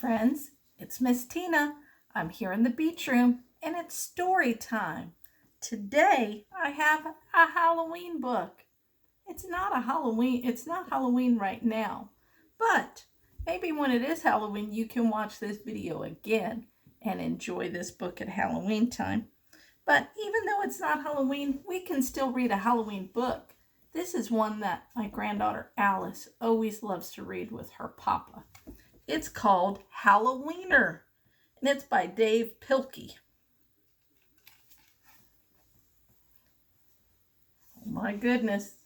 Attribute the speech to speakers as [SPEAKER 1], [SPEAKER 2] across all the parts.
[SPEAKER 1] friends, it's Miss Tina. I'm here in the beach room and it's story time. Today I have a Halloween book. It's not Halloween right now, but maybe when it is Halloween you can watch this video again and enjoy this book at Halloween time. But even though it's not Halloween, we can still read a Halloween book. This is one that my granddaughter Alice always loves to read with her papa. It's called Halloweener, and it's by Dav Pilkey. Oh my goodness,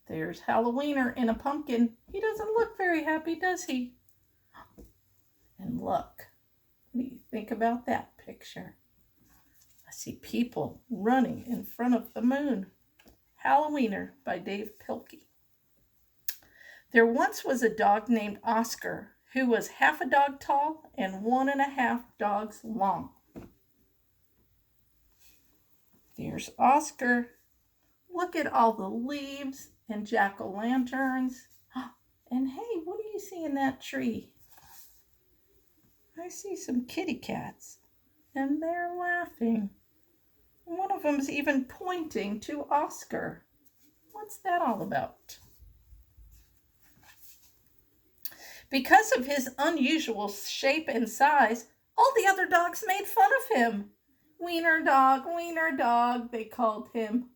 [SPEAKER 1] there's Halloweener in a pumpkin. He doesn't look very happy, does he? And look, what do you think about that picture? I see people running in front of the moon. Halloweener by Dav Pilkey. There once was a dog named Oscar who was half a dog tall and 1.5 dogs long. There's Oscar. Look at all the leaves and jack-o'-lanterns. And hey, what do you see in that tree? I see some kitty cats, and they're laughing. One of them's even pointing to Oscar. What's that all about? Because of his unusual shape and size, all the other dogs made fun of him. Wiener dog, they called him.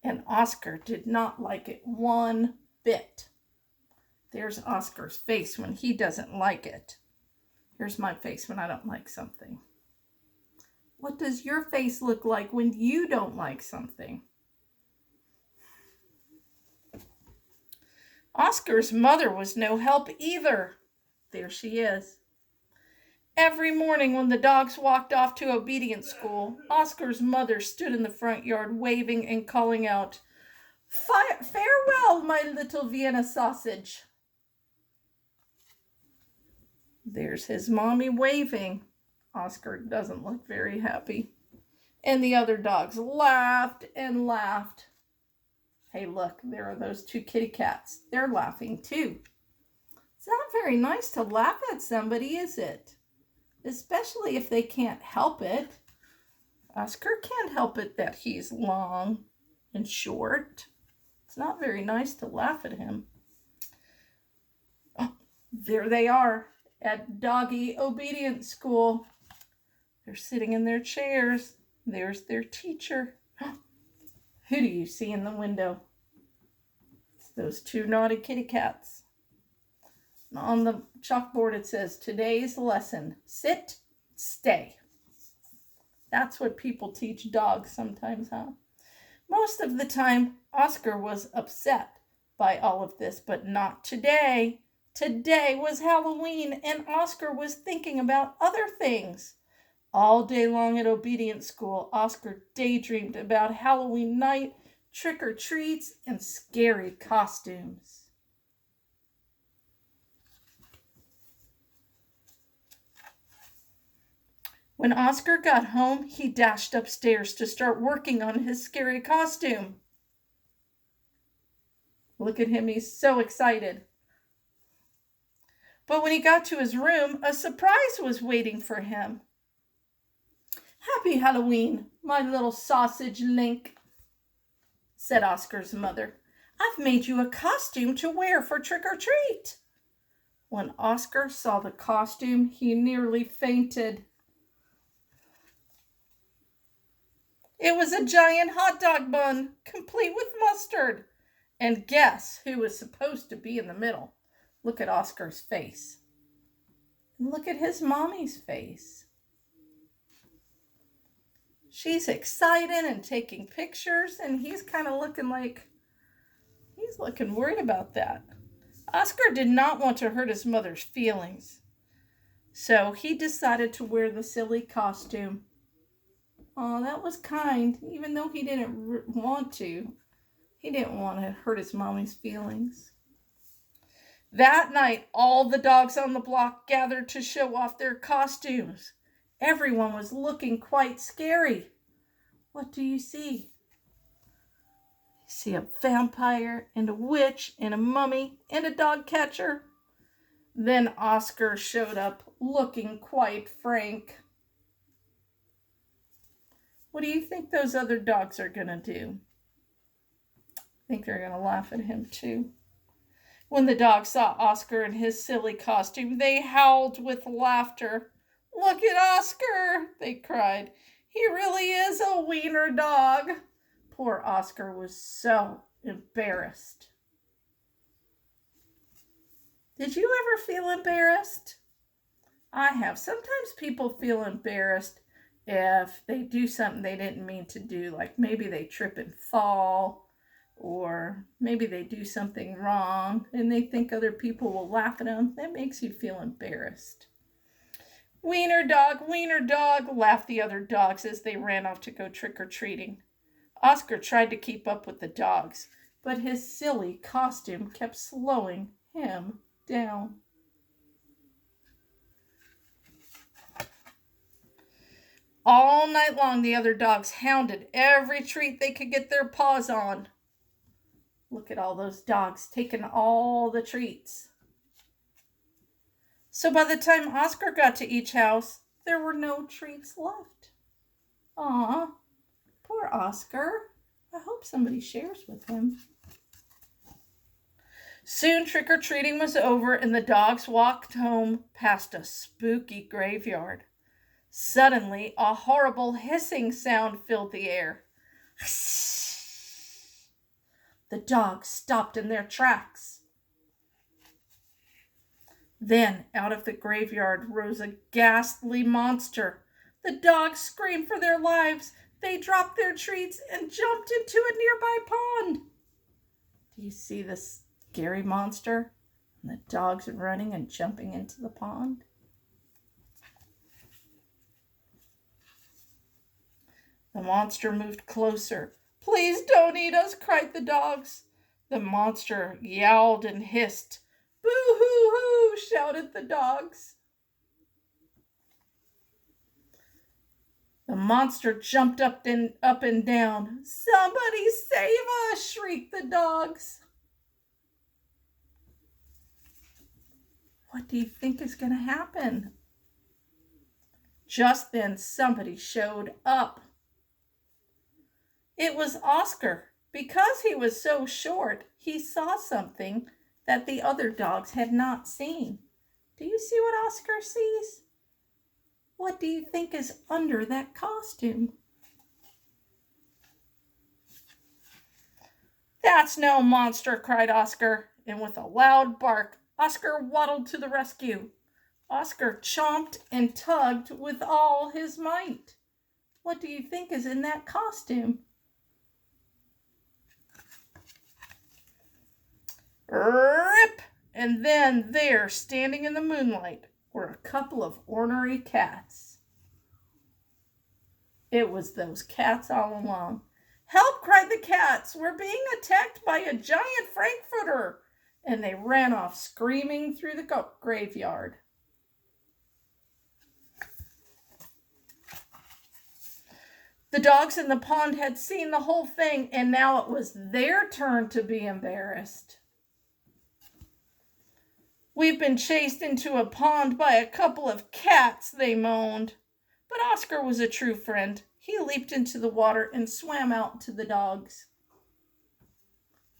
[SPEAKER 1] And Oscar did not like it one bit. There's Oscar's face when he doesn't like it. Here's my face when I don't like something. What does your face look like when you don't like something? Oscar's mother was no help either. There she is. Every morning when the dogs walked off to obedience school, Oscar's mother stood in the front yard waving and calling out, "Farewell, my little Vienna sausage." There's his mommy waving. Oscar doesn't look very happy. And the other dogs laughed and laughed. Hey, look, there are those 2 kitty cats. They're laughing too. It's not very nice to laugh at somebody, is it? Especially if they can't help it. Oscar can't help it that he's long and short. It's not very nice to laugh at him. Oh, there they are at doggy obedience school. They're sitting in their chairs. There's their teacher. Who do you see in the window? It's those 2 naughty kitty cats. On the chalkboard it says, today's lesson, sit, stay. That's what people teach dogs sometimes, huh? Most of the time, Oscar was upset by all of this, but not today. Today was Halloween, and Oscar was thinking about other things. All day long at obedience school, Oscar daydreamed about Halloween night, trick-or-treats, and scary costumes. When Oscar got home, he dashed upstairs to start working on his scary costume. Look at him, he's so excited. But when he got to his room, a surprise was waiting for him. "Happy Halloween, my little sausage Link," said Oscar's mother. "I've made you a costume to wear for trick-or-treat." When Oscar saw the costume, he nearly fainted. It was a giant hot dog bun, complete with mustard. And guess who was supposed to be in the middle? Look at Oscar's face. And look at his mommy's face. She's excited and taking pictures, and he's kind of looking like he's looking worried about that. Oscar did not want to hurt his mother's feelings, so he decided to wear the silly costume. Oh, that was kind, even though he didn't want to. He didn't want to hurt his mommy's feelings. That night, all the dogs on the block gathered to show off their costumes. Everyone was looking quite scary. What do you see? You see a vampire and a witch and a mummy and a dog catcher. Then Oscar showed up looking quite frank. What do you think those other dogs are going to do? I think they're going to laugh at him too. When the dogs saw Oscar in his silly costume, they howled with laughter. "Look at Oscar!" they cried. "He really is a wiener dog." Poor Oscar was so embarrassed. Did you ever feel embarrassed? I have. Sometimes people feel embarrassed if they do something they didn't mean to do, like maybe they trip and fall, or maybe they do something wrong and they think other people will laugh at them. That makes you feel embarrassed. Wiener dog, laughed the other dogs as they ran off to go trick-or-treating. Oscar tried to keep up with the dogs, but his silly costume kept slowing him down. All night long, the other dogs hounded every treat they could get their paws on. Look at all those dogs taking all the treats. So by the time Oscar got to each house, there were no treats left. Aw, poor Oscar. I hope somebody shares with him. Soon trick-or-treating was over and the dogs walked home past a spooky graveyard. Suddenly, a horrible hissing sound filled the air. The dogs stopped in their tracks. Then, out of the graveyard rose a ghastly monster. The dogs screamed for their lives. They dropped their treats and jumped into a nearby pond. Do you see this scary monster? And the dogs running and jumping into the pond. The monster moved closer. "Please don't eat us," cried the dogs. The monster yowled and hissed. "Boo-hoo-hoo," shouted the dogs. The monster jumped up and down. "Somebody save us," shrieked the dogs. What do you think is going to happen? Just then, somebody showed up. It was Oscar. Because he was so short, he saw something that the other dogs had not seen. Do you see what Oscar sees? What do you think is under that costume? "That's no monster," cried Oscar, and with a loud bark, Oscar waddled to the rescue. Oscar chomped and tugged with all his might. What do you think is in that costume? Rip! And then there, standing in the moonlight, were a couple of ornery cats. It was those cats all along. "Help!" cried the cats. "We're being attacked by a giant Frankfurter!" And they ran off screaming through the graveyard. The dogs in the pond had seen the whole thing, and now it was their turn to be embarrassed. "We've been chased into a pond by a couple of cats," they moaned. But Oscar was a true friend. He leaped into the water and swam out to the dogs.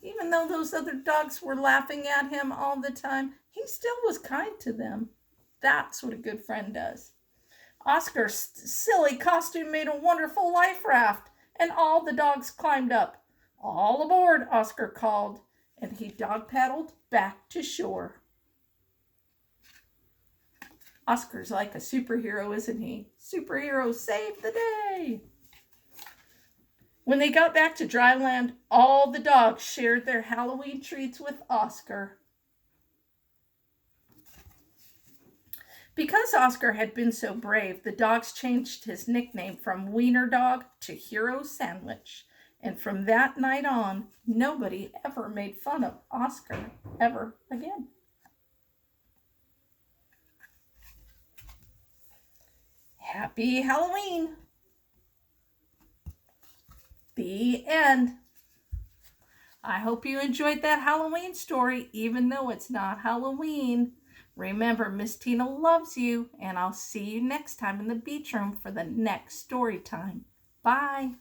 [SPEAKER 1] Even though those other dogs were laughing at him all the time, he still was kind to them. That's what a good friend does. Oscar's silly costume made a wonderful life raft, and all the dogs climbed up. "All aboard," Oscar called, and he dog paddled back to shore. Oscar's like a superhero, isn't he? Superhero saved the day. When they got back to dry land, all the dogs shared their Halloween treats with Oscar. Because Oscar had been so brave, the dogs changed his nickname from Wiener Dog to Hero Sandwich. And from that night on, nobody ever made fun of Oscar ever again. Happy Halloween! The end. I hope you enjoyed that Halloween story, even though it's not Halloween. Remember, Miss Tina loves you, and I'll see you next time in the beach room for the next story time. Bye.